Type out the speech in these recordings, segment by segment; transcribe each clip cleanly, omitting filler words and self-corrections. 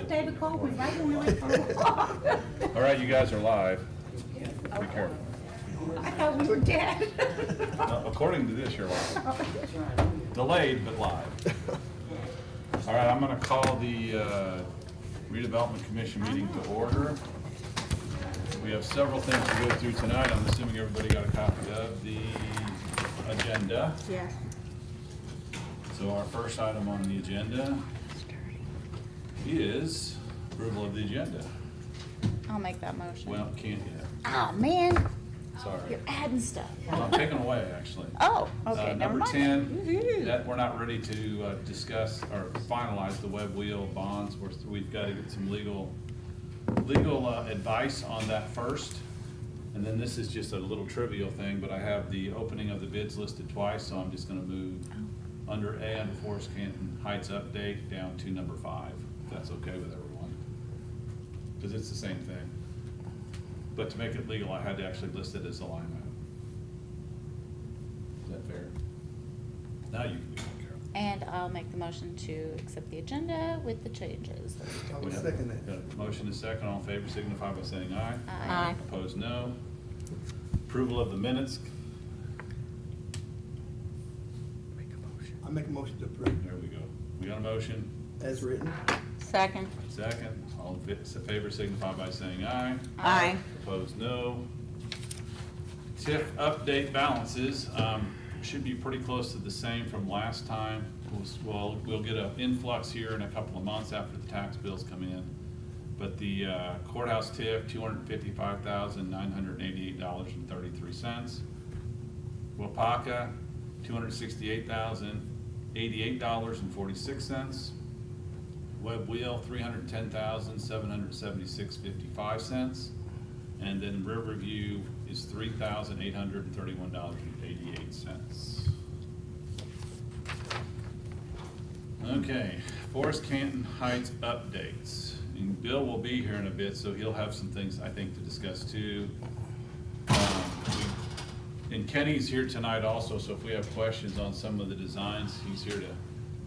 Look, David called me right when we went for a walk. All right, you guys are live. Be careful. I thought we were dead. According to this, you're live. Delayed, but live. All right, I'm going to call the Redevelopment Commission meeting to order. We have several things to go through tonight. I'm assuming everybody got a copy of the agenda. Yeah. So our first item on the agenda is approval of the agenda. I'll make that motion. Well, can't yet. Oh, man. Sorry. You're adding stuff. Well, I'm taking away, actually. Oh, okay, never Number mind. 10, that we're not ready to discuss or finalize the web wheel bonds. We've got to get some legal advice on that first. And then this is just a little trivial thing, but I have the opening of the bids listed twice, so I'm just going to move under A under Forest Canton Heights update down to number 5, if that's okay with everyone. Because it's the same thing. But to make it legal, I had to actually list it as a line item. Is that fair? Now you can do it, Carol. And I'll make the motion to accept the agenda with the changes. I would second that. Got a motion is second. All in favor signify by saying aye. Aye. Opposed, no. Approval of the minutes. I make a motion to approve There we go. We got a motion. as written. Second. Second. All in favor signify by saying aye. Aye. Opposed, no. TIF update balances should be pretty close to the same from last time. We'll get an influx here in a couple of months after the tax bills come in. But the courthouse TIF, $255,988.33. Wapaka, $268,088.46. Web Wheel, $310,776.55. And then Riverview is $3,831.88. Okay, Forest Canton Heights updates. And Bill will be here in a bit, so he'll have some things I think to discuss too. And Kenny's here tonight also, so if we have questions on some of the designs, he's here to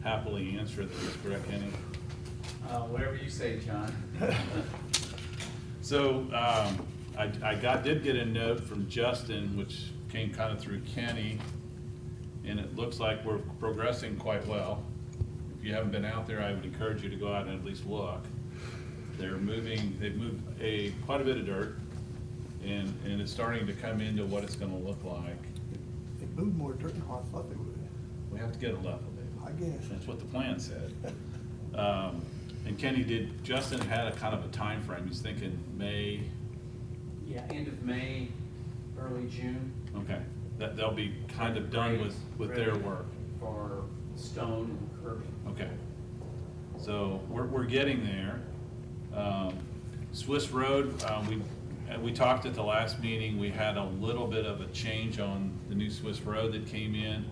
happily answer those. Correct, Kenny? Whatever you say, John. So I did get a note from Justin, which came kind of through Kenny, and it looks like we're progressing quite well. If you haven't been out there, I would encourage you to go out and at least look. They've moved quite a bit of dirt, and it's starting to come into what it's going to look like. They moved more dirt than I thought they would. We have to get it level, David. I guess. That's what the plan said. And Justin had a kind of a time frame. He's thinking May. Yeah, end of May, early June. Okay, they'll be kind of done with their work. For stone and curbing. Okay, so we're getting there. Swiss Road, we talked at the last meeting. We had a little bit of a change on the new Swiss Road that came in.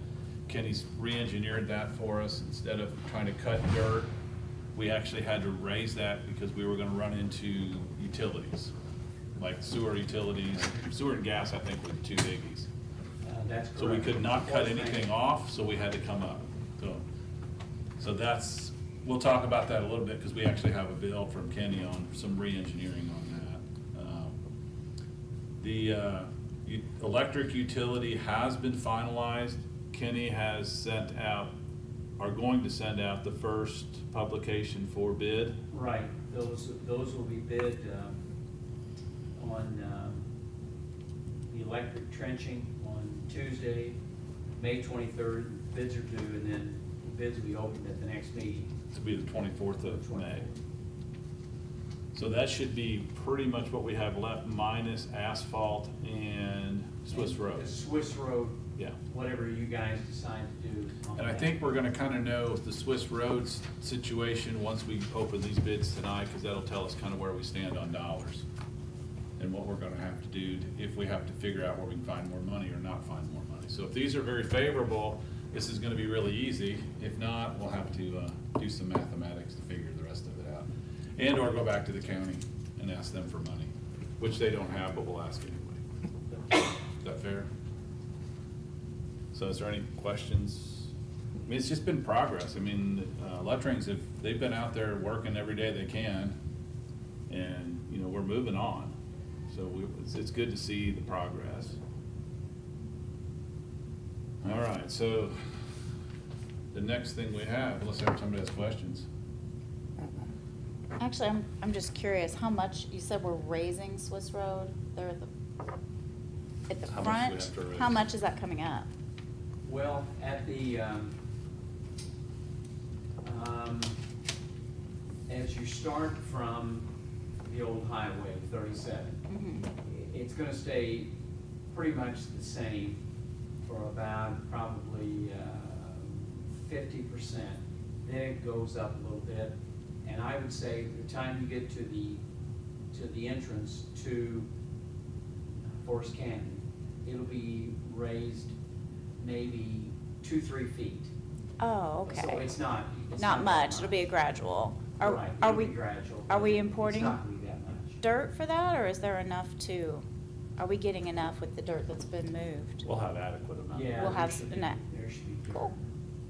Kenny's re-engineered that for us. Instead of trying to cut dirt, we actually had to raise that because we were going to run into utilities, like sewer utilities. Sewer and gas, I think, were the two biggies. That's correct. So we could not cut anything off, so we had to come up. So that's, we'll talk about that a little bit because we actually have a bill from Kenny on some re-engineering on that. The electric utility has been finalized. Kenny has sent out, are going to send out the first publication for bid. Right, those will be bid on the electric trenching on Tuesday, May 23rd. Bids are due, and then bids will be opened at the next meeting. It'll be the 24th of May. So that should be pretty much what we have left, minus asphalt and Swiss Road. The Swiss Road, Yeah. whatever you guys decide to do. on And I that. think we're gonna kinda know the Swiss Roads situation once we open these bids tonight, because that'll tell us kinda where we stand on dollars and what we're gonna have to do if we have to figure out where we can find more money or not find more money. So if these are very favorable, this is gonna be really easy. If not, we'll have to do some mathematics to figure the rest of it out. And or go back to the county and ask them for money, which they don't have, but we'll ask anyway. Is that fair? So is there any questions I mean, it's just been progress. I mean, Luttrings, they've been out there working every day they can, and, you know, we're moving on. So it's good to see the progress. All right, so the next thing we have, unless somebody has questions. Actually, I'm just curious, how much, you said we're raising Swiss Road there at the How much do we front? have to raise? How much is that coming up? Well, at the, as you start from the old highway, 37, it's gonna stay pretty much the same for about probably 50%. Then it goes up a little bit, and I would say the time you get to the entrance to Forest Canyon, it'll be raised maybe 2-3 feet. Oh, So okay. it's not Not that much, it'll be a gradual. Right, Are it'll we, be gradual. are we It's importing not gonna be that much. dirt for that, or is there enough are we getting enough with the dirt that's been moved? We'll have adequate amount. Yeah. We'll there have should be- enough. There should be. Cool,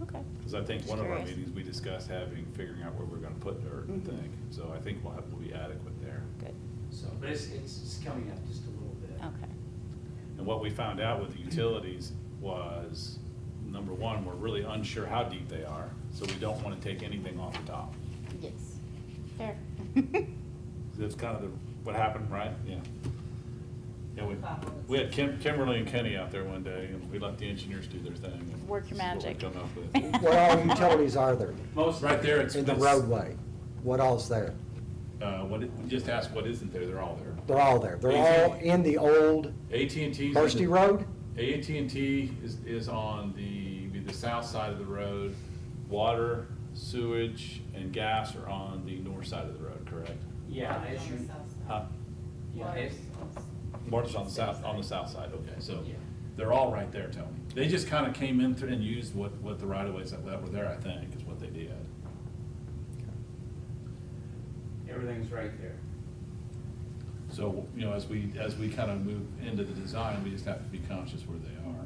okay. Because I think one of our Curious. meetings, we discussed figuring out where we're gonna put dirt and Mhm. thing. So I think we'll be adequate there. Good, So, but it's coming up just a little bit. okay. And what we found out with the utilities was, number one, we're really unsure how deep they are, so we don't want to take anything off the top. Yes, fair. That's kind of what happened, right? Yeah. Yeah, we had Kimberly and Kenny out there one day, and we let the engineers do their thing. and Work your this is what we magic. come up with. What all utilities are there Most. Right there, it's. in the roadway? What all's there? Just ask what isn't there, they're all there. They're all there. They're all in the old AT&T's. Bursty Road? AT&T is on the south side of the road. Water, sewage, and gas are on the north side of the road, correct? Yeah, as you, Huh? yeah, it's, Water's on the south side, okay, so Yeah. they're all right there, Tony. They just kind of came in and used what the right-of-ways that were there, I think, is what they did. everything's right there. So, you know, as we kind of move into the design, we just have to be conscious where they are,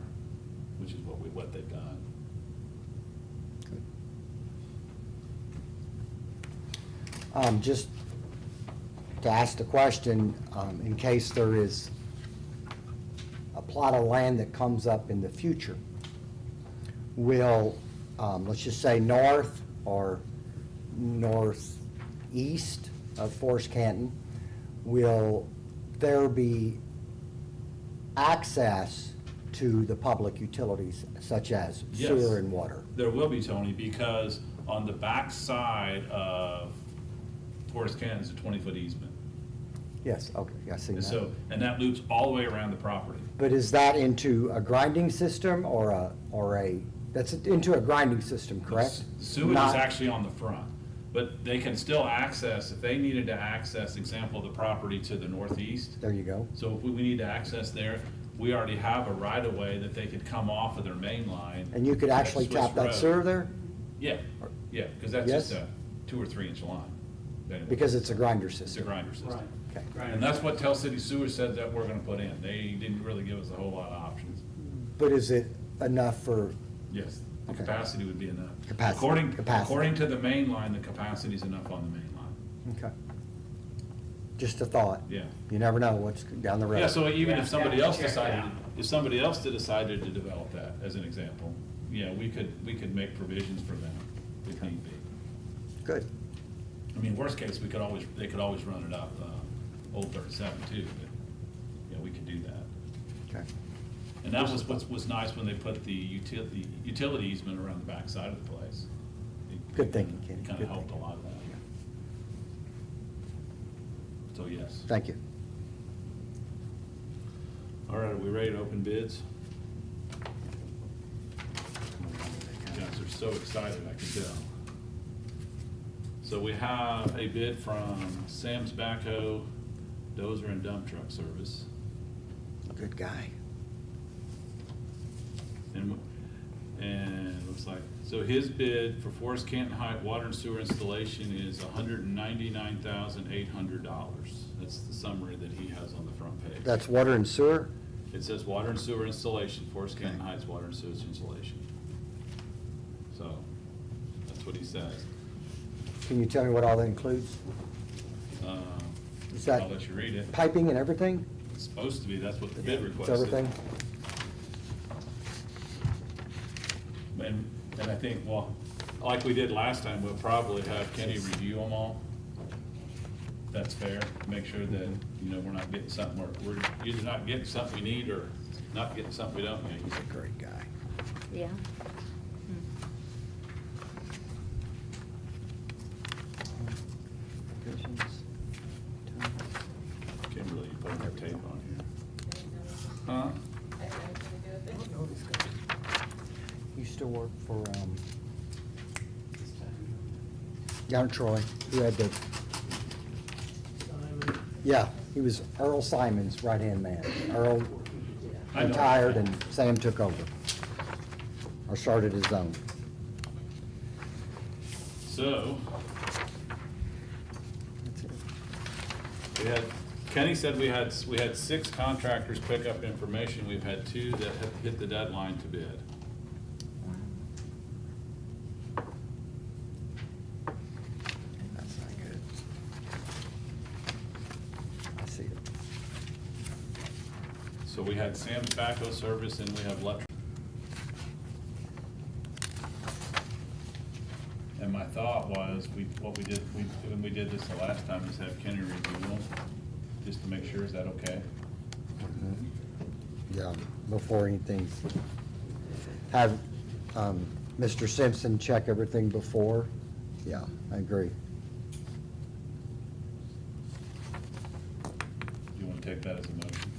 which is what they've done. Just to ask the question, in case there is a plot of land that comes up in the future, will, let's just say north or northeast of Forest Canton, will there be access to the public utilities such as Yes. sewer and water? There will be, Tony, because on the back side of Forest Canyon is a 20-foot easement. Yes, okay, I see And that. so, and that loops all the way around the property. But is that into a grinding system or that's into a grinding system, correct? The sewage is Not- actually on the front, but they can still access, if they needed to access, example, the property to the northeast. There you go. So if we need to access there, we already have a right-of-way that they could come off of their main line. And you could at actually Swiss tap that Road. sewer there? Yeah, yeah, because that's Yes? just a 2 or 3 inch line. Anyway, Because it's a grinder It's a system. grinder system. Right. Okay. Right. And that's what Tell City Sewer said that we're gonna put in. They didn't really give us a whole lot of options. But is it enough for, Yes, the Okay. capacity would be enough. Capacity. According to the main line, the capacity's enough on the main line. okay. Just a thought. Yeah. You never know what's down the road. Yeah, so even Yeah, if somebody yeah, else check it decided, out. if somebody else decided to develop that, as an example, yeah, we could make provisions for them if need be. Good. I mean, worst case, they could always run it up, Old 37 too, but, yeah, we could do that. Okay. And that was nice when they put the utility easement around the back side of the place. Good thinking, Kenny. Kind Good of helped a thinking. lot of that. So, yes. Thank you. All right, are we ready to open bids? You guys are so excited, I can tell. So we have a bid from Sam's Backhoe Dozer and Dump Truck Service. Good guy. And it looks like, so his bid for Forest Canton Height water and sewer installation is $199,800. That's the summary that he has on the front page. That's water and sewer? It says water and sewer installation, Forest Canton Okay. Heights water and sewage installation. So what he says. Can you tell me what all that includes? Is that I'll let you read it. piping and everything? It's supposed to be, that's what the bid It's requested. everything? And I think, well, like we did last time, we'll probably have Kenny review them all. That's fair, make sure that, we're not getting something, we're either not getting something we need or not getting something we don't need. He's a great guy. Yeah. Kimberly, you put her tape on here. Huh? He used to work for, down in Troy, who had the, yeah, he was Earl Simon's right-hand man. Earl I know. retired and Sam took over, or started his own. So, That's it. Kenny said we had 6 contractors pick up information. We've had 2 that have hit the deadline to bid. That's not good. I see it. So we had Sam's Backhoe Service and we have Electric. And my thought was, when we did this the last time, is have Kenny review them, just to make sure, is that okay? Yeah, before anything, have Mr. Simpson check everything before. Yeah, I agree. Do you want to take that as a motion?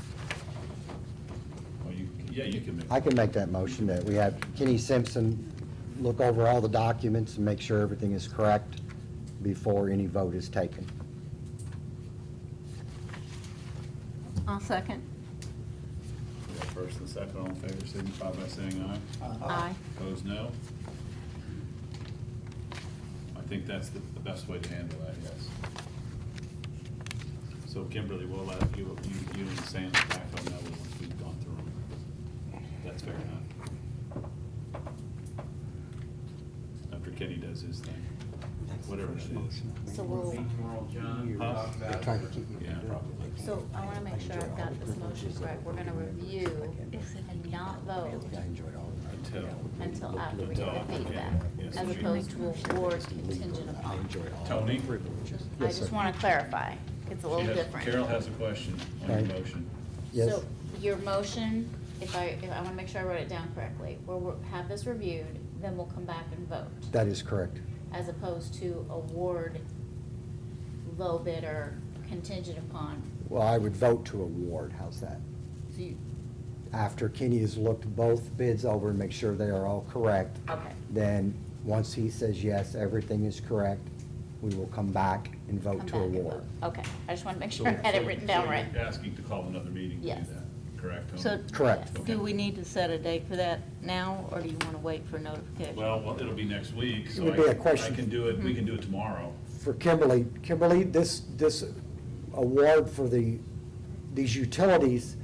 Well, you can make. I can make that motion that we have Kenny Simpson look over all the documents and make sure everything is correct before any vote is taken. I'll second. We got first and second, all in favor, signify by saying aye. Aye. Opposed, no. I think that's the best way to handle that, yes. So Kimberly, we'll let you and Sam back on that one once we've gone through them. That's fair enough. After Kenny does his thing, whatever that is. So we'll, Meet tomorrow, John. Huh? Talk about They're it. trying to keep you. Yeah, probably. so I want to make sure I've got this motion correct. We're going to review and not vote I enjoyed all of until after we Until get the after, feedback, yes. as opposed to award contingent it. I upon. enjoyed all Tony? the privileges. I Yes, just sir. want to clarify. It's a little different. Carol has a question on your Okay. motion. Yes. So your motion, if I want to make sure I wrote it down correctly, we'll have this reviewed, then we'll come back and vote, That is correct. as opposed to award low bid or contingent upon. Well, I would vote to award. How's that? So you, After Kenny has looked both bids over and make sure they are all correct, okay, then once he says, yes, everything is correct, we will come back and vote come to back and award. vote. Okay, I just want to make So- sure I had it so- written down so right. you're asking to call another meeting to do Yes. that, correct, Tony? So, Correct. do we need to set a date for that now, or do you want to wait for notification? Well, it'll be next week, It so would be a I question. can do it, we can do it tomorrow. For Kimberly, this award for these utilities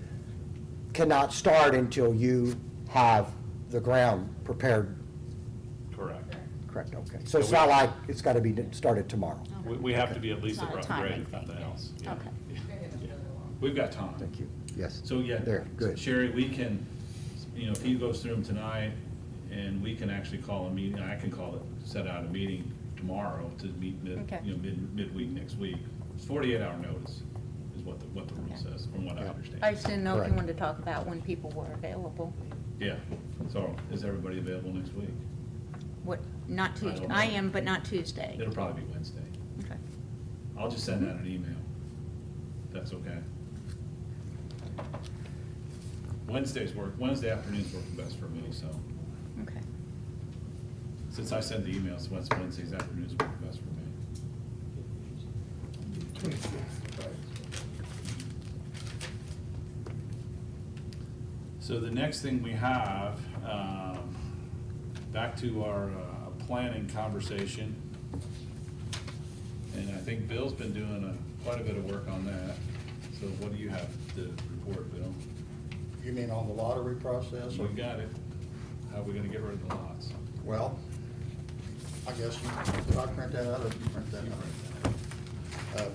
cannot start until you have the ground prepared. Correct. Correct, okay. So it's not like it's got to be started tomorrow. We have to be at least It's a not a rough timing grade, if nothing thing. else. Yeah. Okay. Yeah. We've got time. Thank you. Yes. So, yeah. There, good. Sherry, we can, if he goes through them tonight, and we can actually call a meeting, I can call it, set out a meeting tomorrow to meet Okay. midweek next week. It's 48-hour notice is what the rule Okay. says, from what I Yeah. understand. I just didn't know if Correct. you wanted to talk about when people were available. Yeah, so is everybody available next week? What, not I Tuesday, don't I know. am, but not Tuesday. It'll probably be Wednesday. Okay. I'll just send out an email. If that's okay. Wednesday afternoons work best for me, so, Okay. since I send the emails, Wednesdays afternoons work best for me. So the next thing we have, back to our planning conversation. And I think Bill's been doing quite a bit of work on that. So what do you have to report, Bill? You mean on the lottery process? We got it. How are we gonna get rid of the lots? Well, I guess, did I print that out or did you print that out?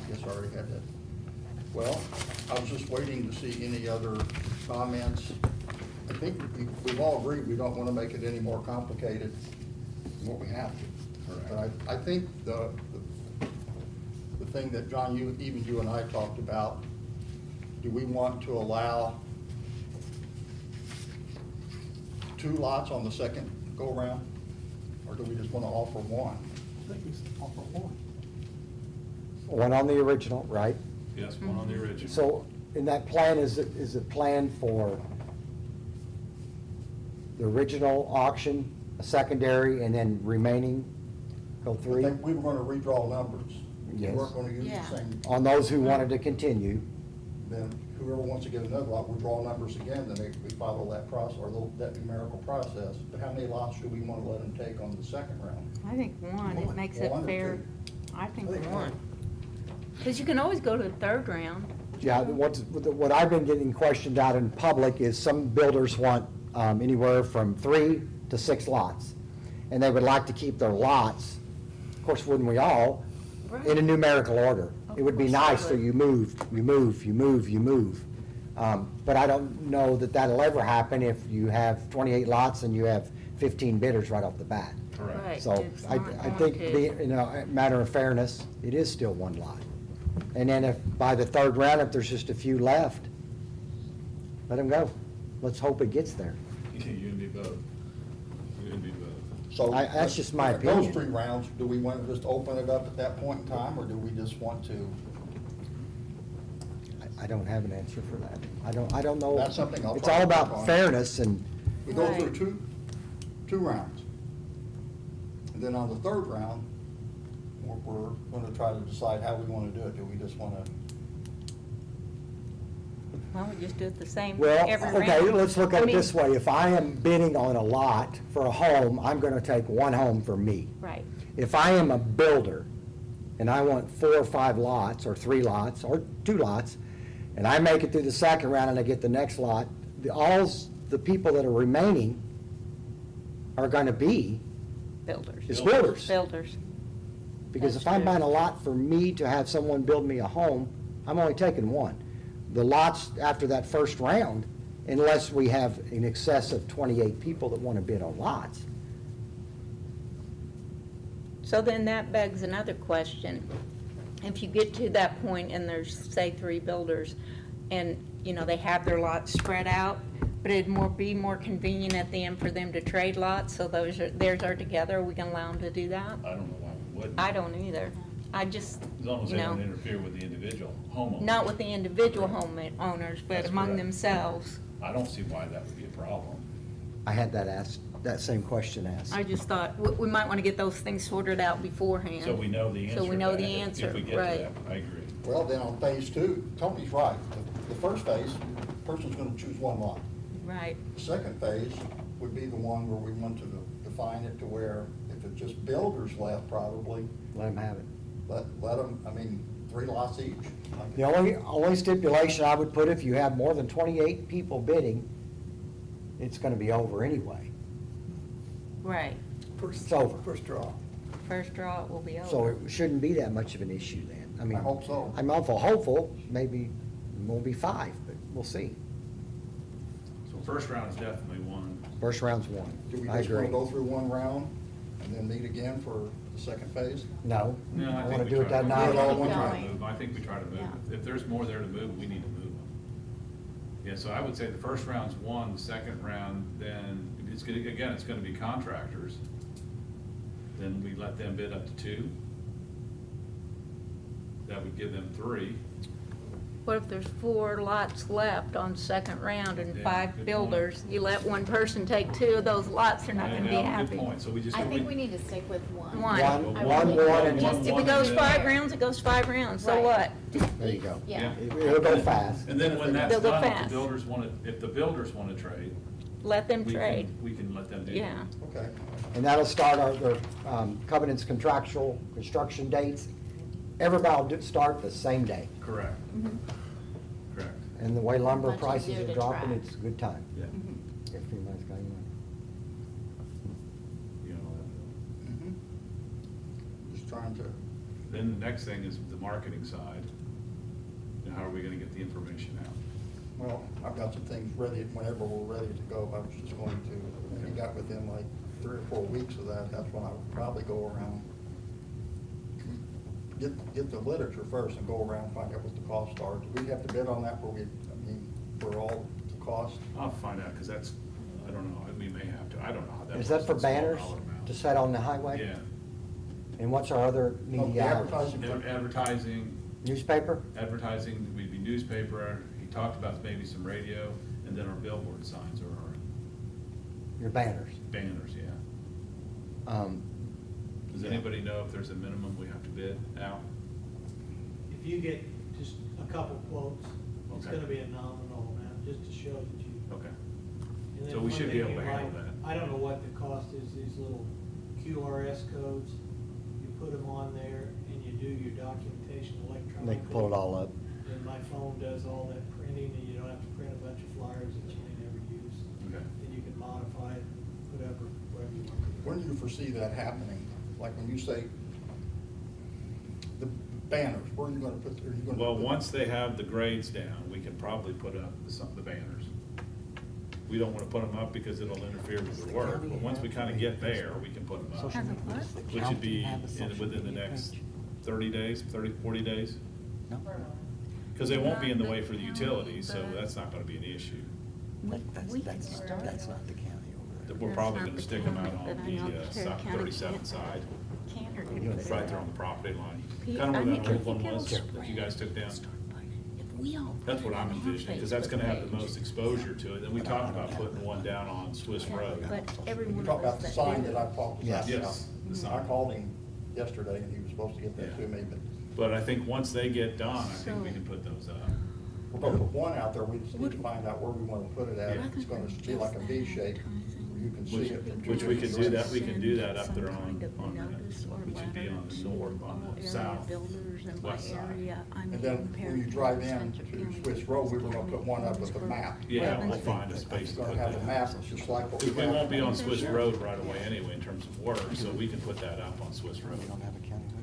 Guess I already had that. Well, I was just waiting to see any other comments. I think we've all agreed we don't want to make it any more complicated than what we have to. Correct. But I think the thing that, John, even you and I talked about, do we want to allow 2 lots on the second go-around? Or do we just want to offer 1? I think it's offer 1. One on the original, right? Yes, one on the original. So in that plan, is it planned for the original auction, a secondary, and then remaining go I 3? think we were going to redraw numbers. Yes. We weren't going to use Yeah. the same. On those who wanted to continue, Then whoever wants to get another lot, we draw numbers again, then we follow that process, or that numerical process. But how many lots do we want to let them take on the second round? I think one, it makes it 1 or fair. 2? I think I think one. one. Because you can always go to the third round. yeah, what I've been getting questioned out in public is some builders want anywhere from 3 to 6 lots. And they would like to keep their lots, of course, wouldn't we all, in a numerical order. It would be Of course I nice, so would. you move. But I don't know that that'll ever happen if you have 28 lots and you have 15 bidders right off the bat. Correct. Right. So It's I not think, going to. in a matter of fairness, it is still 1 lot. And then if, by the third round, if there's just a few left, let them go. Let's hope it gets there. You can be both. You can be both. So That's just my those opinion. 3 rounds, do we want to just open it up at that point in time, or do we just want to? I don't have an answer for that. I don't know. That's something I'll It's try all to work about on. fairness and, We go Right. through two rounds. And then on the third round, we're going to try to decide how we want to do it. Do we just want to? Why don't we just do it the same well, every okay, round? let's look I at it mean, this way. If I am bidding on a lot for a home, I'm gonna take 1 home for me. Right. If I am a builder and I want 4 or 5 lots, or 3 lots, or 2 lots, and I make it through the second round and I get the next lot, all the people that are remaining are gonna be Builders. is builders. Builders. Because That's if I'm true. buying a lot for me to have someone build me a home, I'm only taking 1. The lots after that first round, unless we have in excess of 28 people that want to bid on lots. So then that begs another question. If you get to that point and there's, say, 3 builders, and, you know, they have their lots spread out, but it'd be more convenient at the end for them to trade lots, so theirs are together, we can allow them to do that? I don't know why we wouldn't. I don't either. I just, As long as you they don't know, interfere with the individual homeowner. not with the individual homeowners, but That's among correct. themselves. I don't see why that would be a problem. I had that same question asked. I just thought, we might want to get those things sorted out beforehand. So we know the answer. So we know to the that, answer, If we get to right. that, I agree. Well, then on phase 2, Tony's right. The first phase, the person's going to choose 1 lot. Right. The second phase would be the one where we want to define it to where if it's just builders left, probably, Let them have it. let them, 3 lots each. The only stipulation I would put, if you have more than 28 people bidding, it's gonna be over anyway. Right. It's over. First draw. First draw, it will be over. So it shouldn't be that much of an issue then. I mean, I hope so. I'm awful hopeful, maybe it won't be 5, but we'll see. So first round is definitely 1. First round's 1. Do we I just want agree. to go through 1 round and then meet again for the second phase? No, No, I think wanna we do it try that to- night. all We one try to time. move. I think we try to move. Yeah. If there's more there to move, we need to move them. Yeah, so I would say the first round's 1, the second round, then, it's gonna be contractors. Then we let them bid up to 2. That would give them 3. What if there's 4 lots left on second round and Yeah, 5 good point. builders? You let one person take 2 of those lots, they're not gonna be Yeah, happy. Good point, so we just. I think we need to stick with 1. One. One, I one, would- one, and Just, if it goes 5 rounds, it goes 5 rounds, so Right. what? There you go. Yeah. It'll go fast. And then when that's They'll go done, fast. if the builders wanna trade. Let them we can- trade. We can let them do that. Yeah. Okay. And that'll start our covenants, contractual, construction dates. Everybody will start the same day. Correct. Correct. And the way lumber Much prices easier are to dropping, track. it's a good time. Yeah. If anybody's got any money. You know, trying to, Then the next thing is the marketing side. And how are we gonna get the information out? well, I've got some things ready, whenever we're ready to go, I was just going to, when you got within like 3 or 4 weeks of that, that's when I would probably go around, get the literature first and go around, find out what the costs are. Do we have to bid on that where for all the cost? I'll find out, cause that's, I don't know, we may have to, I don't know how that. Is that works, for that small banners dollar amount. to set on the highway? Yeah. And what's our other Oh, the media outlets? advertising. Newspaper? Advertising, we'd be newspaper, he talked about maybe some radio, and then our billboard signs or our Your banners? banners, yeah. Does Yeah. anybody know if there's a minimum we have to bid out? If you get just a couple quotes, it's Okay. gonna be a nominal amount, just to show that you. Okay. And then So we one should be thing able to you handle might- that. I don't know what the cost is, these little QRS codes, you put them on there and you do your documentation electronically. They can pull it all up. And my phone does all that printing, and you don't have to print a bunch of flyers that you may never use. Okay. And you can modify it, whatever you want to do. When do you foresee that happening? Like when you say the banners, where are you gonna put, are you gonna? Well, put- once they have the grades down, we can probably put up the banners. We don't wanna put them up because it'll interfere with the work, but once we kinda get there, we can put them up. Has a what? Which would be within the next 30 days, 40 days? No? Because they won't be in the way for the utilities, so that's not gonna be an issue. We can start. That's not the county over there. We're probably gonna stick them out on the Carroll County 37 can't- side, Can't or didn't put it right there out. on the property line. Pete, Kinda I where think that old one it'll was spread. that you guys took down. If we all That's put what it I'm on our envisioning, because that's Facebook gonna have the page. most exposure to it. And we talked about putting one down on Swiss Road. But every You one talk of about us the that sign do that I it. talked Yes. about. Yes, the I sign. called him yesterday and he was supposed to get that Yeah. to me, but But I think once they get done, I think we So- can put those up. we're gonna put one out there, we just need to find out where we wanna put it at. Yeah. It's gonna be like a V shape, where you can see Which, it. from which here we to could the do rest. that, we can do that up Some there kind of on notice or which would be letter on the to north, all on the area south, builders and by west side. area, I And mean, then when you Perry drive County, in Spencer to County, Swiss Road, we were gonna County, put one up with a Owensboro, map. Yeah, we'll Lebanon. find a space It's to gonna put have a that. map, just like what we Because we have. won't be on Swiss Road right away anyway in terms of work, so we can put that up on Swiss Road. We don't have a county highway.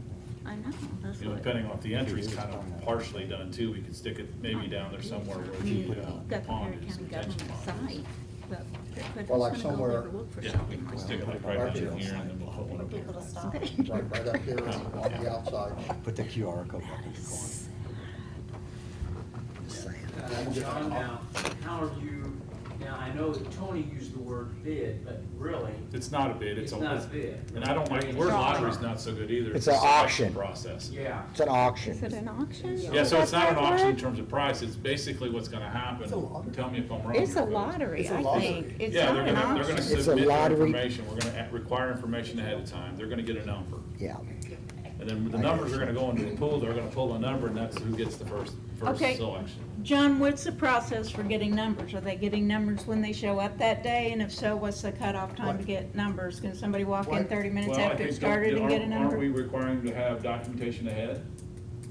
I know, that's You know, what. depending on if the entry's kind of partially done too, we could stick it maybe down there somewhere where I mean, the you've got the pond Perry is, County detention government pond is. site, but Well, like who's gonna go somewhere- look for Yeah, we something can like stick it that? like right down here and then we'll put one up People to there. stop. Right up here on the outside. Put the QR code up in the corner. Just saying. John, now, how are you, now, I know that Tony used the word bid, but really, It's not a bid, it's a. It's not a bid. And I don't like, the word lottery's not so good either. It's a an selection auction. Process. yeah. It's an auction. Is it an auction? Yeah, so it's not an That's auction in that terms of price, it's basically what's gonna happen. It's a lottery. Tell me if I'm wrong. word? It's a here, folks. lottery, It's a I lottery. think. It's Yeah, not they're an gonna auction. It's a submit their lottery. information, we're gonna require information ahead of time, they're gonna get a number. Yeah. And then the numbers are gonna go into the pool, they're gonna pull a number, and that's who gets the first Okay. selection. John, what's the process for getting numbers? Are they getting numbers when they show up that day? And if so, what's the cutoff time to get numbers? Can somebody walk in What? 30 minutes Well, I after it think started and get a Aren't we number? requiring to have documentation ahead?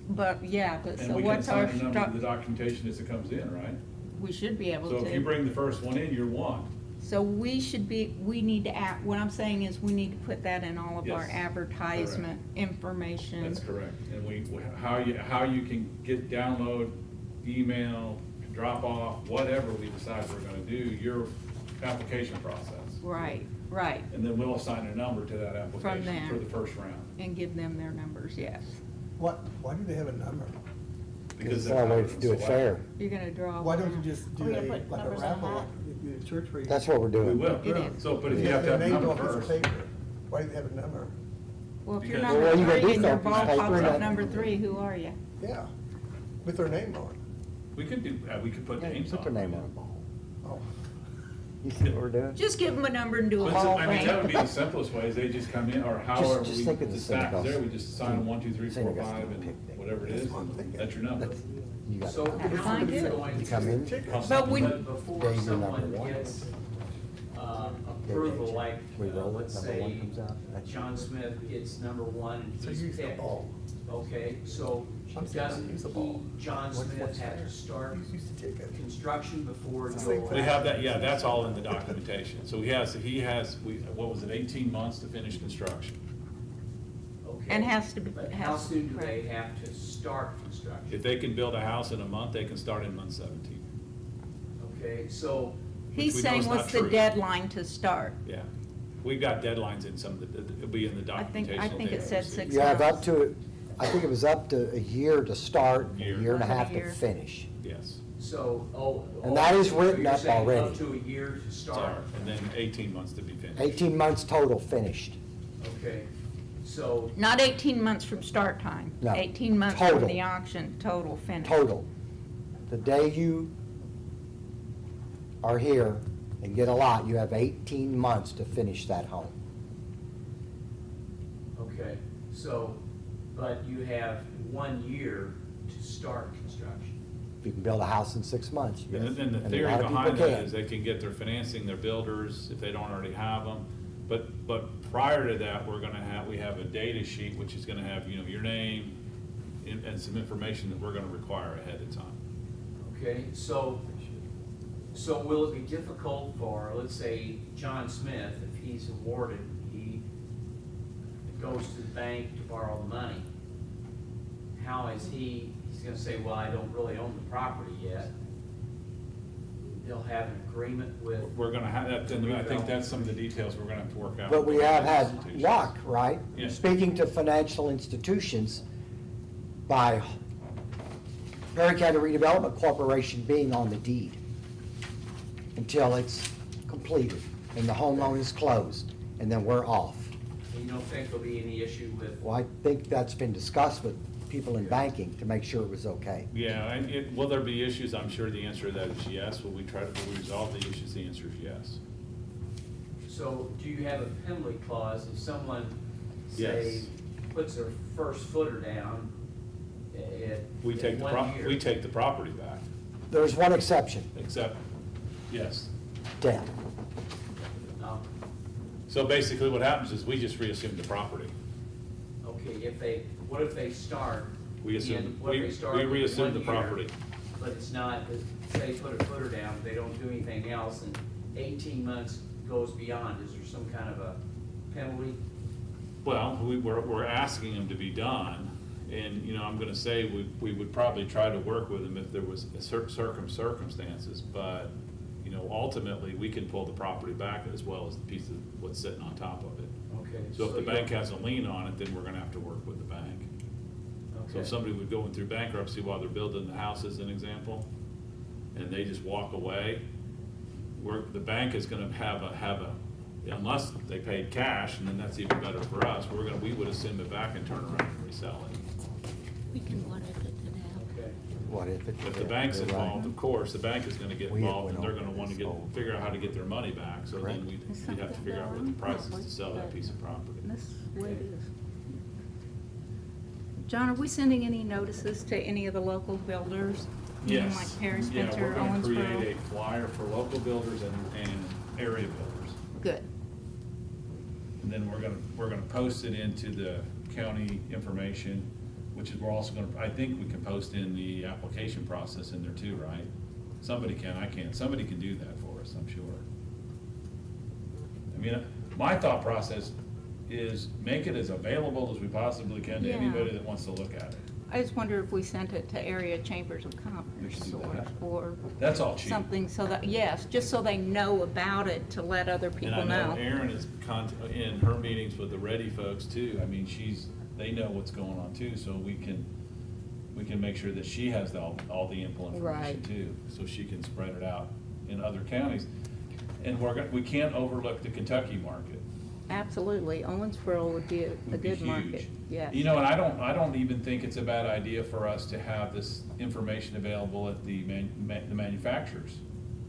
But, yeah, but And so we can what's our, assign a number to the documentation as it comes in, right? we should be able So if you to. bring the first one in, you're one. So we should be, we need to act, what I'm saying is we need to put that in all of our Yes, advertisement information. That's correct. And how you can get, download, email, drop off, whatever we decide we're gonna do, your application process. Right, right, And then we'll assign a number to that application there. for the first round. and give them their numbers, yes. Why do they have a number? Because it's our way to do it fair. You're gonna draw. Why don't one you out. just Oh, do yeah, a, put like a numbers on raffle, that. like you do at church where you? That's what we're We doing. will. It is. So, but if you have to have a Their name number on a piece of first. paper. Why do they have a number? Well, if you're Because- Well, number what are you gonna three do, and your throw a ball piece of pops paper up in number that? 3, who are you? Yeah, with their name on it. We could do, we could put Yeah, names on. Put their it. name on it. Oh, You see what we're doing? Just give them a number and do a But whole I mean, that would thing. be the simplest way, is they just come in, or however just we, think of the the staff is synagogues. there, we just assign them 1, 2, 3, 4, Synagogues 5, don't and pick whatever it That's is, what I'm thinking. that's your number. You got So it. That's how are you fine. going You to? come in, But we, But before Day your someone number one. gets approval, like, we roll it, let's number one say, comes out. That's John Smith gets number 1 and so he's you use the picked. ball. Okay, so I'm saying doesn't use the ball. John What's Smith fair? have to start You used to take it. construction before It's the same you'll? thing. We have that, yeah, that's all in the documentation. So he has, what was it, 18 months to finish construction. And has to be. But how soon do they have to start construction? If they can build a house in a month, they can start in month 17. Okay, so, He's which we know saying is what's not the true. deadline to start? Yeah. We've got deadlines in some, it'll be in the I think documentational it data said receipt. 6 You have up months. to, I think it was up to a year to start, a Year. year and a half to Year. finish. Yes. so, oh. And that is so written you're up saying already. Up to a year to start? Start, and then 18 months to be finished. 18 months total finished. Okay, so, Not 18 months from start time. No. 18 months Total. from the auction, total finish. Total. The day you are here and get a lot, you have 18 months to finish that home. okay, so, but you have 1 year to start construction. If you can build a house in 6 months, yes. And then the a theory lot of people behind that can. is they can get their financing, their builders, if they don't already have them. But prior to that, we have a data sheet, which is gonna have, your name and some information that we're gonna require ahead of time. Okay, so will it be difficult for, let's say, John Smith, if he's awarded, he goes to the bank to borrow the money? How is he's gonna say, well, I don't really own the property yet. They'll have an agreement with. We're gonna have that, and I think that's some of the details we're gonna have to work out. But we with have the had institutions. luck, right? Yeah. Speaking to financial institutions, by Perry County Redevelopment Corporation being on the deed until it's completed and the home loan is closed, and then we're off. And you don't think there'll be any issue with, Well, I think that's been discussed with people in banking to make sure it was okay. Yeah, and will there be issues? I'm sure the answer to that is yes. Will we resolve the issues? The answer is yes. so do you have a penalty clause if someone, say, Yes. puts their first footer down at We take the 1 year? we take the property back, There's one exception, except, yes. debt. No. So basically what happens is we just reassume the property. Okay, what if they start? We assume, in- what if we they start we in reassume 1 the year, property. But it's not, say, put a footer down, they don't do anything else, and 18 months goes beyond, is there some kind of a penalty? Well, we're asking them to be done, and, I'm gonna say we would probably try to work with them if there was a certain circumstances, but, ultimately, we can pull the property back as well as the piece of what's sitting on top of it. Okay. So if the you bank don't- has a lien on it, then we're gonna have to work with the bank. So if Okay. somebody would go in through bankruptcy while they're building the house, as an example, and they just walk away, the bank is gonna have a, unless they paid cash, and then that's even better for us, we would assume it back and turn around and resell it. We can what if it did happen? Okay. What if it's? If the bank's You're right. involved, of course, the bank is gonna get We had involved, and went they're over gonna wanna this whole- figure out how to get their money back, so Correct. then we'd have to figure out what the price is to sell that piece of property. This way it is. John, are we sending any notices to any of the local builders? You mean Yes. Like Perry Yeah, Spencer, we're gonna create Owensboro? a flyer for local builders and area builders. Good. And then we're gonna post it into the county information, which is, we're also gonna, I think we can post in the application process in there too, right? Somebody can, I can't, somebody can do that for us, I'm sure. I mean, my thought process is make it as available as we possibly can to Yeah. anybody that wants to look at it. I just wonder if we sent it to area chambers of We commerce should do that. or That's all cheap. something so that, yes, just so they know about it to let other people And I know know. Erin is in her meetings with the Ready folks too. I mean, they know what's going on too, so we can make sure that she has all the info information Right. too, so she can spread it out in other counties. And we can't overlook the Kentucky market. Absolutely. Owensboro would be a Would be good market. huge. Yes. And I don't even think it's a bad idea for us to have this information available at the manufacturers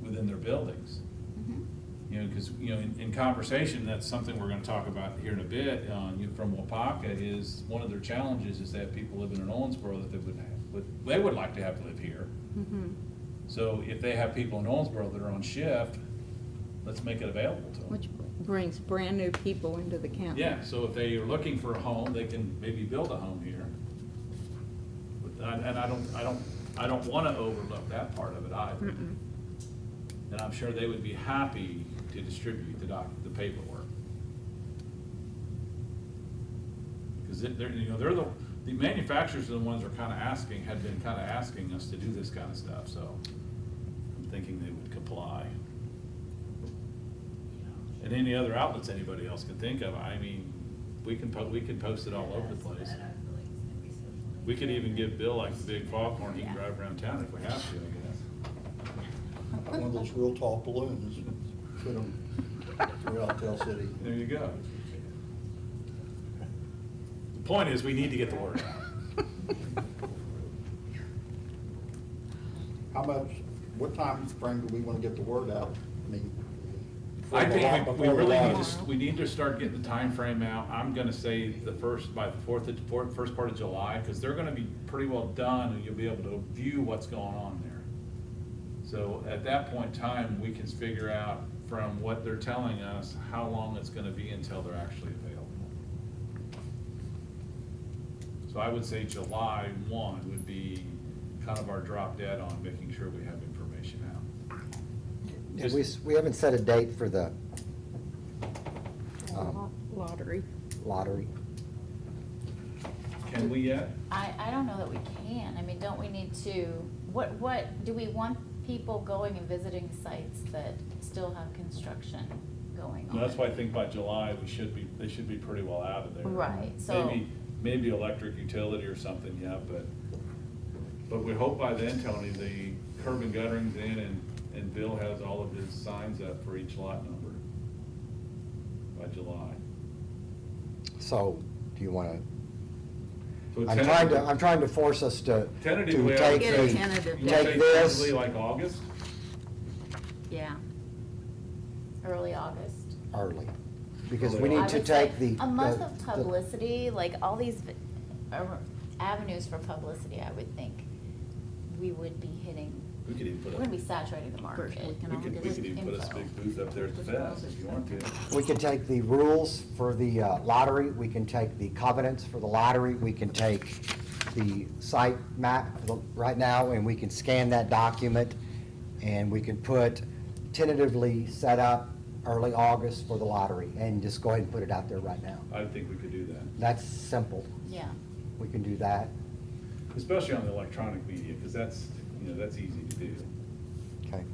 within their buildings. Mhm. Because, in conversation, that's something we're gonna talk about here in a bit, from Wapaka, is one of their challenges is they have people living in Owensboro that they would like to have live here. Mhm. So if they have people in Owensboro that are on shift, let's make it available to them. Which brings brand-new people into the county. Yeah, so if they are looking for a home, they can maybe build a home here. And I don't wanna overlook that part of it either. Mm-mm. And I'm sure they would be happy to distribute the paperwork. Because they're, you know, they're the manufacturers are the ones that are had been kind of asking us to do this kind of stuff, so I'm thinking they would comply. And any other outlets anybody else can think of, I mean, we can post it all over the place. We could even give Bill like the big foghorn, he can drive around town if we have to, I guess. One of those real tall balloons, put them throughout Tell City. There you go. The point is, we need to get the word out. How much, what time frame do we want to get the word out? I mean, I think we before the really law- we need to start getting the time frame out. I'm gonna say by the first part of July, because they're gonna be pretty well done, and you'll be able to view what's going on there. So at that point in time, we can figure out from what they're telling us, how long it's gonna be until they're actually available. So I would say July 1 would be kind of our drop dead on making sure we have information out. And we haven't set a date for the Lottery. lottery. Can we yet? I don't know that we can. I mean, don't we need to, what, do we want people going and visiting sites that still have construction going on? That's why I think by July, they should be pretty well out of there. Right, so- Maybe electric utility or something, yeah, but we hope by then, Tony, the curb and guttering's in and Bill has all of his signs up for each lot number by July. So, do you want So to, I'm trying to force us to Tentatively, I take would Get a say, tentative you wanna take say this. tentatively like August? Yeah. Early August. early, because we I need I to would say take the. a month the- of the- publicity, like all these avenues for publicity, I would think we would be hitting, We could even put we're gonna be saturating the market. First week in we could with even put a info. big booth up there at the fest if you want to. We can take the rules for the lottery, we can take the covenants for the lottery, we can take the site map right now, and we can scan that document, and we can put tentatively set up early August for the lottery, and just go ahead and put it out there right now. I think we could do that, That's simple, Yeah. we can do that. especially on the electronic media, because that's, you know, that's easy to do. Okay.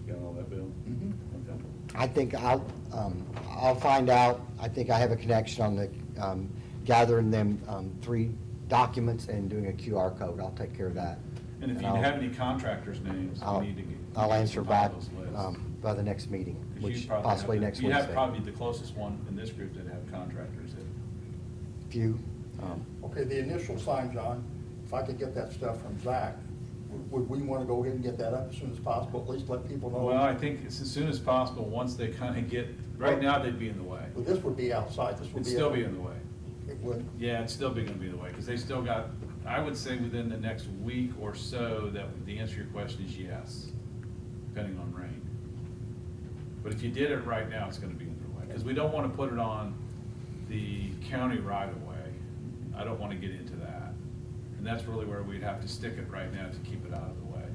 Got all that, Bill? Mhm. Okay. I think I'll find out, I think I have a connection on the, gathering them, 3 documents and doing a QR code, I'll take care of that. And if you I'll- have any contractors' names, I'll- we need to get. I'll answer back those lists. by the next meeting, 'Cause you which probably possibly have the- next You have Wednesday. probably the closest one in this group that have contractors in. Few. Okay, the initial sign, John, if I could get that stuff from Zach, would we want to go ahead and get that up as soon as possible, at least let people know? Well, I think it's as soon as possible, once they kind of get, right now, they'd be in the way. Well, this would be outside, this would It'd be. still be in the way. It would. Yeah, it's still gonna be in the way, because they still got, I would say within the next week or so, that the answer to your question is yes, depending on rain. But if you did it right now, it's gonna be in the way, because we don't want to put it on the county right of way. I don't want to get into that. And that's really where we'd have to stick it right now to keep it out of the way.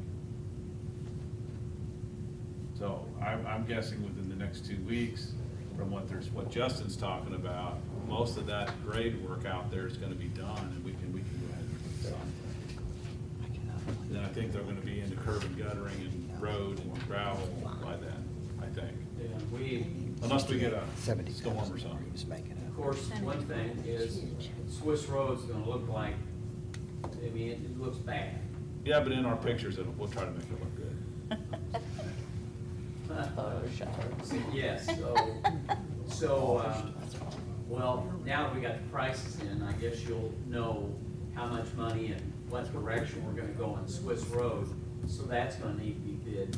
So I'm guessing within the next 2 weeks, from what Justin's talking about, most of that grade work out there is gonna be done, and we can go ahead and put this on. And then I think they're gonna be into curb and guttering and road and gravel by then, I think. Yeah, Unless we get a 70 storm or something. He was making of course, one thing is Swiss Road's gonna look like, I mean, it looks bad. Yeah, but in our pictures, we'll try to make it look good. Photoshop. Yes, well, now that we got the prices in, I guess you'll know how much money and what direction we're gonna go on Swiss Road. So that's gonna need to be bid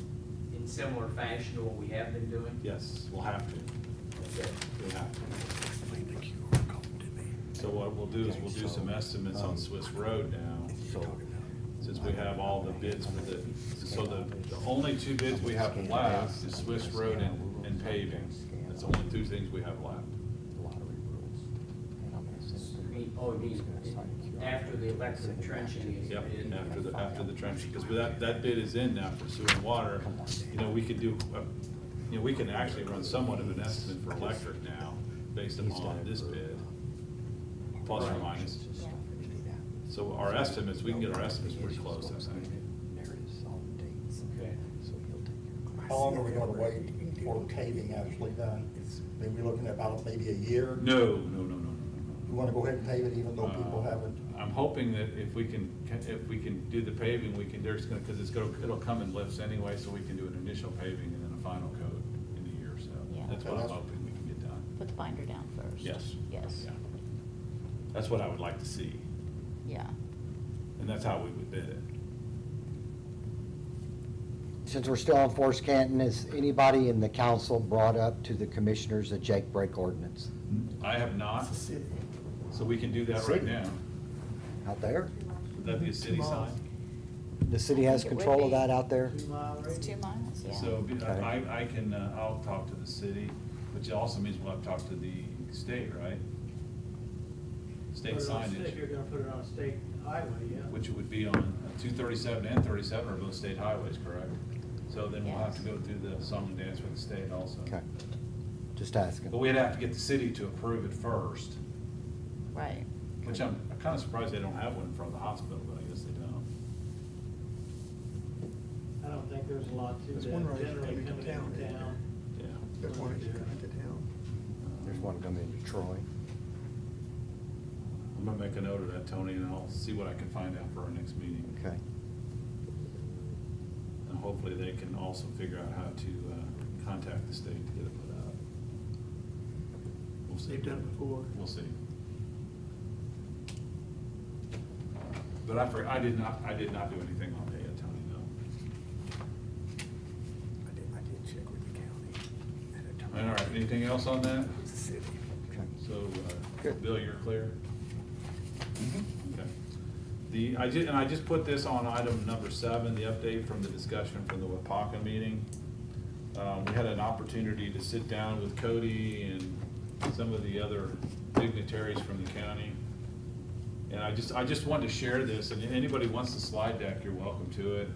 in similar fashion to what we have been doing. Yes, we'll have to. Okay. We have to. So what we'll do is we'll do some estimates on Swiss Road now, since we have all the bids for so the only 2 bids we have left is Swiss Road and paving. That's the only 2 things we have left. Oh, you mean after the electric trenching is Yep, bid? after the trenching, because that bid is in now for sewer and water. You know, we could do, you know, we can actually run somewhat of an estimate for electric now, based upon this bid, plus or minus. Yeah. So our estimates, we can get our estimates pretty close, I think. Okay. How long are we gonna wait for the paving actually done? Are we looking at about maybe a year? No. We wanna go ahead and pave it even though people haven't? I'm hoping that if we can do the paving, we can, because it'll come in lifts anyway, so we can do an initial paving and then a final coat in a year or so. Yeah. That's what I'm hoping we can get done. Put the binder down first. Yes. Yes. Yeah. That's what I would like to see, Yeah. and that's how we would bid it. Since we're still on Forest Canton, has anybody in the council brought up to the commissioners a Jake break ordinance I have not, so we can do that right now. out there? Would that be a city sign? The city has I think it would control of be. that out there? 2 mile It's radius. 2 miles, yeah. So Okay. I can, I'll talk to the city, which also means we'll have to talk to the state, right? State Put it on signage. state- You're gonna put it on a state highway, yeah. Which would be on 237 and 37 are both state highways, correct? So then we'll have to go through the song and dance with the state also. Okay, just asking. But we'd have to get the city to approve it first, Right. which I'm kind of surprised they don't have one in front of the hospital, but I guess they don't. I don't think there's a lot to There's that one right generally coming to coming town, into isn't town. Yeah. There's one that's coming to town. There's one coming into Troy. I'm gonna make a note of that, Tony, and I'll see what I can find out for our next meeting. Okay. And hopefully they can also figure out how to contact the state to get it put out. We'll see. They've done it before. We'll see. But I did not do anything on that yet, Tony, no. I did check with the county. All right, anything else on that? It's a city. Okay. So, Good. Bill, you're clear? Okay. I just put this on item number 7, the update from the discussion from the Wapaka meeting. We had an opportunity to sit down with Cody and some of the other dignitaries from the county. And I just wanted to share this, and anybody wants the slide deck, you're welcome to it.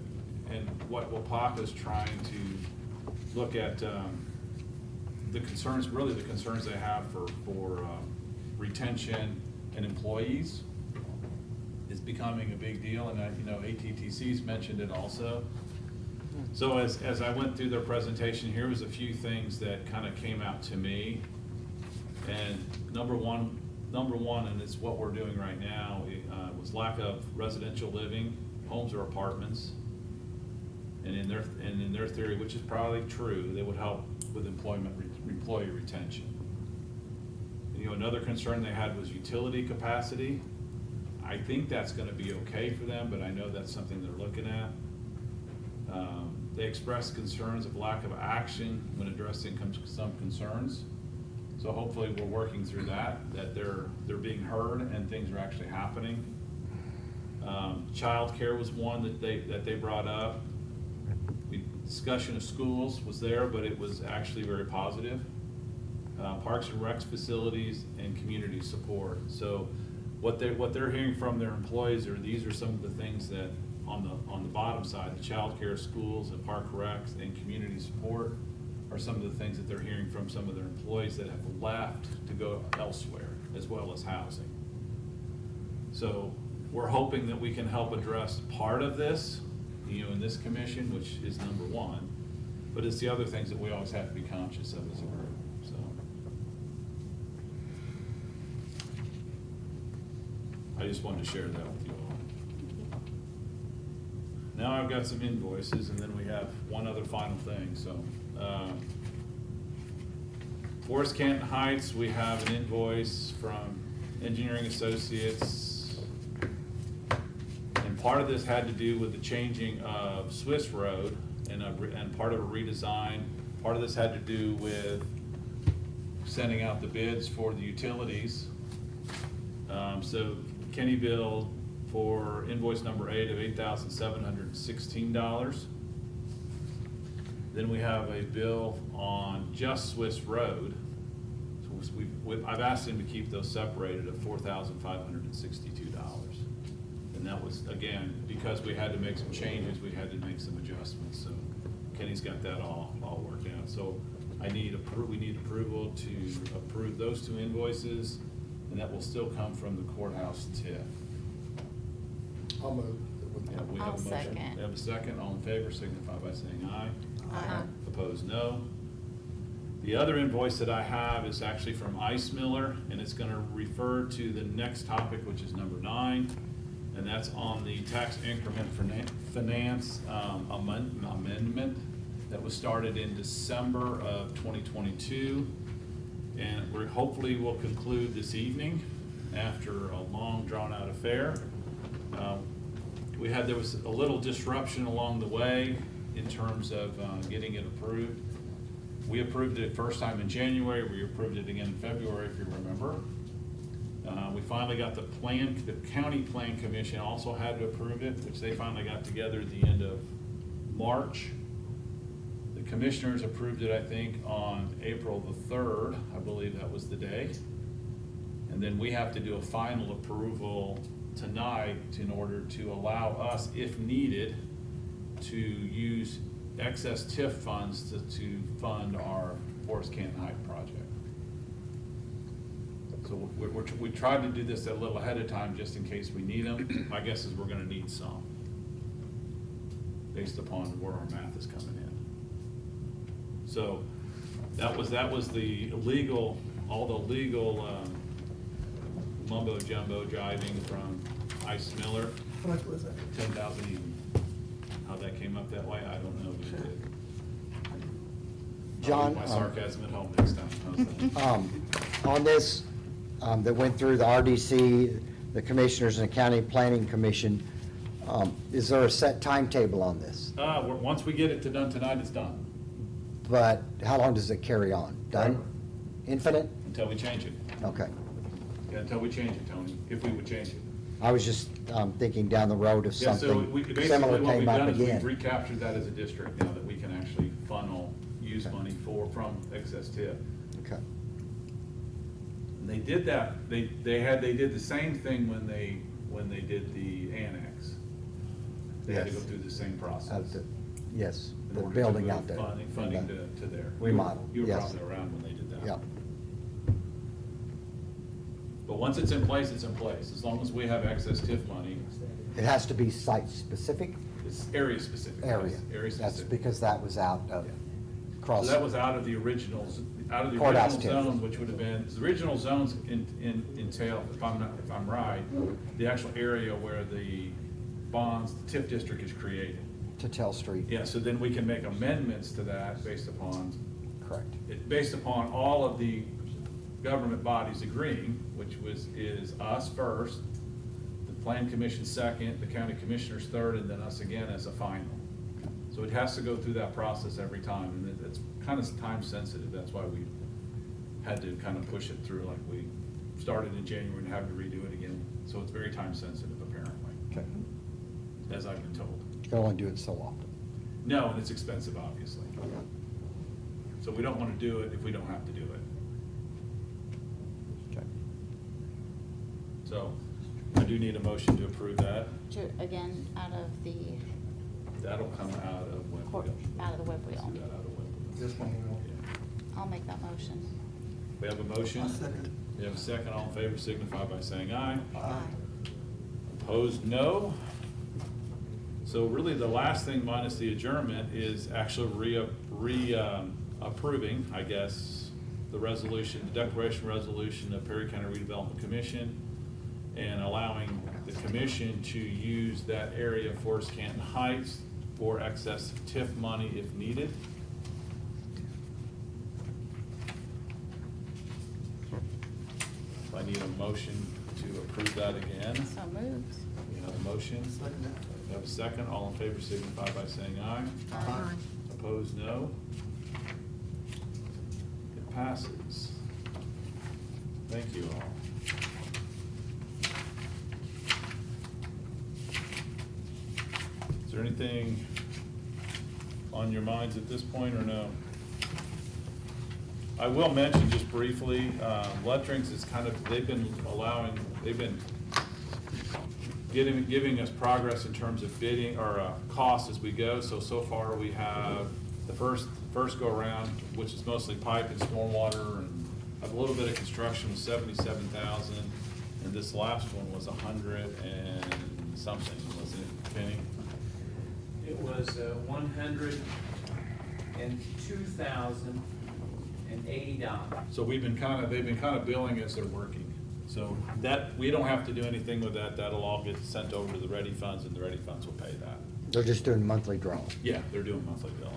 And what Wapaka's trying to look at, the concerns, really the concerns they have for retention and employees is becoming a big deal, and ATTC's mentioned it also. So as I went through their presentation, here was a few things that kind of came out to me. And number one, and it's what we're doing right now, was lack of residential living, homes or apartments. And in their theory, which is probably true, they would help with employee retention. Another concern they had was utility capacity. I think that's gonna be okay for them, but I know that's something they're looking at. They expressed concerns of lack of action when addressing some concerns. So hopefully we're working through that they're being heard and things are actually happening. Childcare was one that they brought up. Discussion of schools was there, but it was actually very positive. Parks and Recs facilities and community support. So what they're hearing from their employees these are some of the things that on the bottom side, the childcare, schools, and park recs and community support are some of the things that they're hearing from some of their employees that have left to go elsewhere, as well as housing. So we're hoping that we can help address part of this, in this commission, which is number 1, but it's the other things that we always have to be conscious of as a group, so. I just wanted to share that with you all. Now I've got some invoices, and then we have one other final thing, so. Forest Canton Heights, we have an invoice from Engineering Associates. And part of this had to do with the changing of Swiss Road and part of a redesign. Part of this had to do with sending out the bids for the utilities. So Kenny billed for invoice number 8 of $8,716. Then we have a bill on just Swiss Road. So I've asked him to keep those separated of $4,562. And that was, again, because we had to make some changes, we had to make some adjustments. So Kenny's got that all worked out. So we need approval to approve those 2 invoices, and that will still come from the courthouse TIF. I'll move. Yeah, we have I'll a motion. second. We have a second. All in favor signify by saying aye. Aye. Opposed, no. The other invoice that I have is actually from Ice Miller, and it's gonna refer to the next topic, which is number 9, and that's on the tax increment finance amendment that was started in December of 2022. And we hopefully will conclude this evening after a long drawn-out affair. There was a little disruption along the way in terms of getting it approved. We approved it first time in January, we approved it again in February, if you remember. We finally got the county plan commission also had to approve it, which they finally got together at the end of March. The commissioners approved it, I think, on April the 3rd, I believe that was the day. And then we have to do a final approval tonight in order to allow us, if needed, to use excess TIF funds to fund our Forest Canton Heights project. So we tried to do this a little ahead of time just in case we need them. My guess is we're gonna need some, based upon where our math is coming in. So that was the legal, all the legal mumbo jumbo jiving from Ice Miller. How much was that? 10,000 even. How that came up that way, I don't know, but it did. John, My sarcasm at home next time. How's that? On this, that went through the RDC, the commissioners and the county planning commission, is there a set timetable on this? Once we get it done tonight, it's done, But how long does it carry on? Done? Forever. Infinite? until we change it. Okay. Yeah, until we change it, Tony, if we would change it. I was just thinking down the road if Yeah, so something basically similar what we've came up done is we've again. recaptured that as a district now that we can actually use Okay. money from excess TIF. Okay. And they did that, they did the same thing when they did the annex. They had to go Yes. through the same process. Yes, in the order to building move out there. Funding to there. Remodel, You were yes. probably around when they did that. Yep. But once it's in place, it's in place. As long as we have excess TIF money, It has to be site-specific it's area specific. area. Area That's specific. because that was out of So cross. that was out of the originals, Courthouse original TIF. zone, which would have been, the original zones entail, if I'm right, the actual area where the bonds, the TIF district is created. To Tell Street. Yeah, so then we can make amendments to that based upon, Correct. based upon all of the government bodies agreeing, is us first, the plan commission second, the county commissioners third, and then us again as a final. So it has to go through that process every time, and it's kind of time sensitive, that's why we had to kind of push it through, like we started in January and have to redo it again, so it's very time sensitive apparently, Okay. as I've been told. You can only do it so often. No, and it's expensive, obviously. So we don't want to do it if we don't have to do it. Okay. So I do need a motion to approve that. Again, out of the That'll come out of Web court, Wheel. out of the web Let's wheel. do that out of Web Wheel. This one will. Yeah. I'll make that motion. We have a motion. I'll second. We have a second. All in favor signify by saying aye. Aye. Opposed, no. So really, the last thing minus the adjournment is actually approving, I guess, the resolution, the declaration resolution of Perry County Redevelopment Commission, and allowing the commission to use that area of Forest Canton Heights for excess TIF money if needed. I need a motion to approve that again. So moved. We have a motion. We have a second. All in favor signify by saying aye. Aye. Opposed, no. It passes. Thank you all. Is there anything on your minds at this point or no? I will mention just briefly, Lettrings is kind of, they've been giving us progress in terms of bidding or costs as we go. So far we have the first go around, which is mostly pipe and stormwater and a little bit of construction, was 77,000. And this last one was 100 and something, wasn't it, Penny? It was $102,080. So they've been kind of billing as they're working. So that, we don't have to do anything with that. That'll all get sent over to the ready funds, and the ready funds will pay that. They're just doing monthly draw. Yeah, they're doing monthly billing.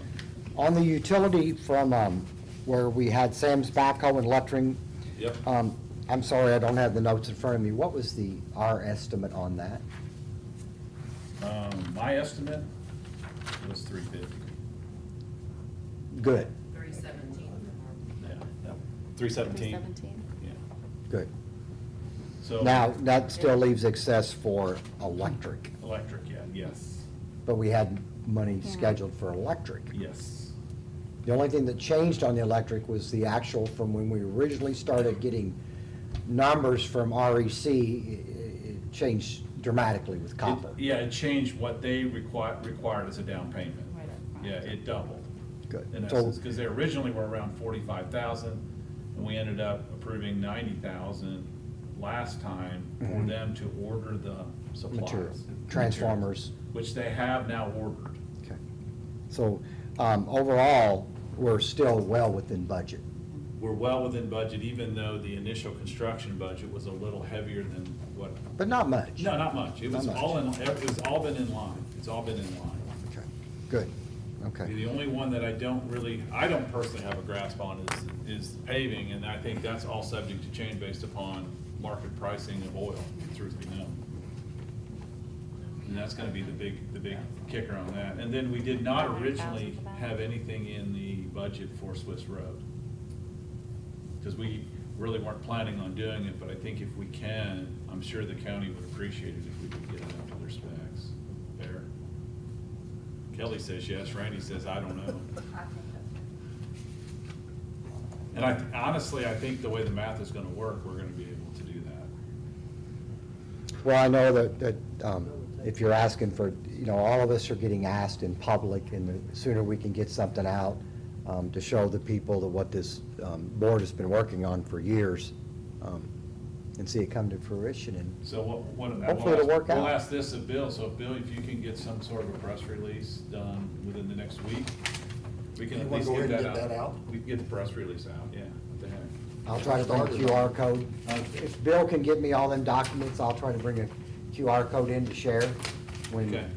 On the utility from, where we had Sam's backhoe and Lettering, Yep. I'm sorry, I don't have the notes in front of me. What was our estimate on that? My estimate was 350. Good, 317. Yeah, 317. 317? Yeah. good. So. Now, that still leaves excess for electric, Electric, yeah, yes, but we had money Yeah. scheduled for electric. yes. The only thing that changed on the electric was the actual, from when we originally started getting numbers from REC, it changed dramatically with copper. Yeah, it changed what they required as a down payment. Right up front. Yeah, it doubled. Good. In So- essence, because they originally were around 45,000, and we ended up approving 90,000 last time for Mhm. them to order the supplies. Material, transformers. Materials, which they have now ordered. Okay. So, overall, we're still well within budget. We're well within budget, even though the initial construction budget was a little heavier than what. But not much. No, not much. It was Not much. all it's all been in line. It's all been in line. Okay, good, okay. The only one that I don't personally have a grasp on is paving, and I think that's all subject to change based upon market pricing of oil, truth be known. And that's gonna be the big kicker on that. And then we did not 900,000 originally for that? have anything in the budget for Swiss Road. Because we really weren't planning on doing it, but I think if we can, I'm sure the county would appreciate it if we could get it up to their specs. Fair? Kelly says yes, Randy says, I don't know. I think that's And honestly, I think the way the math is gonna work, we're gonna be able to do that. Well, I know that if you're asking for, all of us are getting asked in public, and the sooner we can get something out to show the people that what this board has been working on for years, and see it come to fruition, and So what? Hopefully it'll work We'll out. ask this of Bill, so Bill, if you can get some sort of a press release done within the next week, we can You at wanna least go get ahead and that out. get that out? We can get the press release out, yeah, what the heck. I'll try to bring a QR code. If Bill can get me all them documents, I'll try to bring a QR code in to share when, Okay.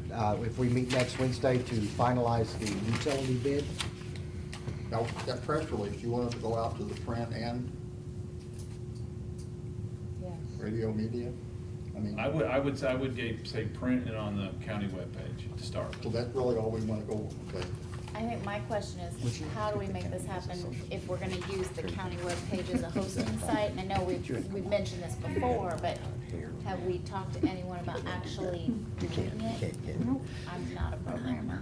if we meet next Wednesday to finalize the utility bid. Now, that press release, you want it to go out to the print and Yes. radio media? I mean, I would say print it on the county webpage to start so with. that's really all we want to go, okay. I think my question is, how do we make this happen if we're gonna use the county webpage as a hosting site? And I know we've mentioned this before, but have we talked to anyone about actually doing it? I'm not a programmer.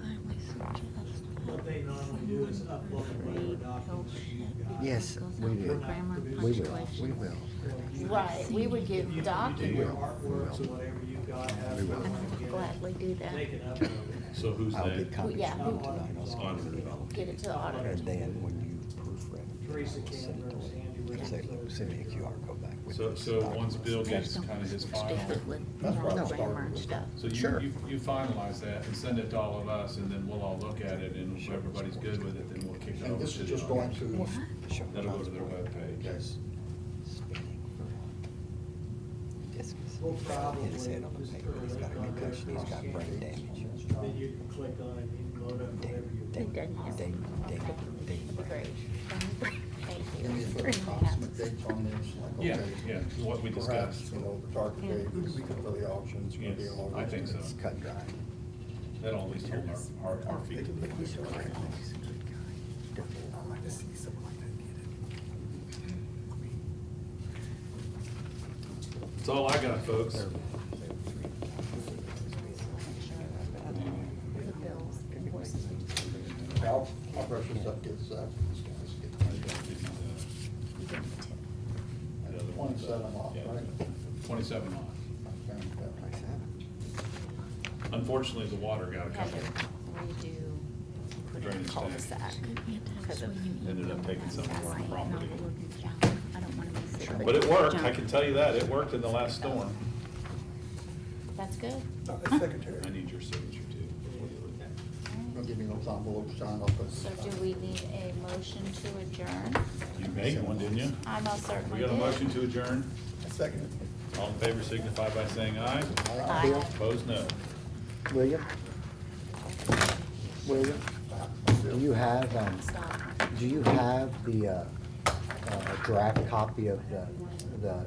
What they normally do is upload whatever documents you've got. Yes, we will. We will. Right, we would give If you do your documents. artworks or whatever you've got, have We will. someone get it, Gladly do that. they can upload it. So who's I'll that? get copies Yeah, from who- you tonight. I'll send Auditor. it to you. Get it to the auditor. And then when you proofread it, Teresa I'll send it Canberra, to Sandy them. Williams, Say, those send me a people. QR code back with So this once documents. Bill gets kind of his final, That's where I Programmer and started. stuff. so Sure. you finalize that and send it to all of us, and then we'll all look at it, and if everybody's good with it, then we'll kick it And over this to is the just going auditor. to, Sure. That'll go to their webpage. Yes. Spinning. Discus. We'll probably Hit his head on the just paper. put a He's got a link on concussion. there He's got for brain scan. damage. Then you can click on it, you can load up whatever you Ding, want. ding, ding, ding, ding. That'd be great. Thank can you you. put approximate dates on this? Like, Yeah, okay, yeah, what we Perhaps, discussed. the target date for the auctions, gonna be Yes, along. I think so. It's cut dry. That'll at least hold our feet to the fire. He's a great guy. I'd like to see someone like that get it. That's all I got, folks. The bills, invoices. I'll brush this up, get that. You give them the tip. The other one's, 27 off, yeah, right? 27 off. Okay, okay. Unfortunately, the water got a We had couple. to redo put in a Drainage tank. cul-de-sac. Because of. Ended up taking some of our property. Yeah, I don't wanna miss it. But it worked, I can tell you that, it worked in the last storm. That's good. Oh, that's secretary. I need your signature too. Don't give me those envelopes signed off of. So do we need a motion to adjourn? You made one, didn't you? I most We certainly got a did. motion to adjourn. Second. All in favor signify by saying aye. Aye. Bill, Opposed, no. William? William, do you have, Stop. do you have the draft copy of the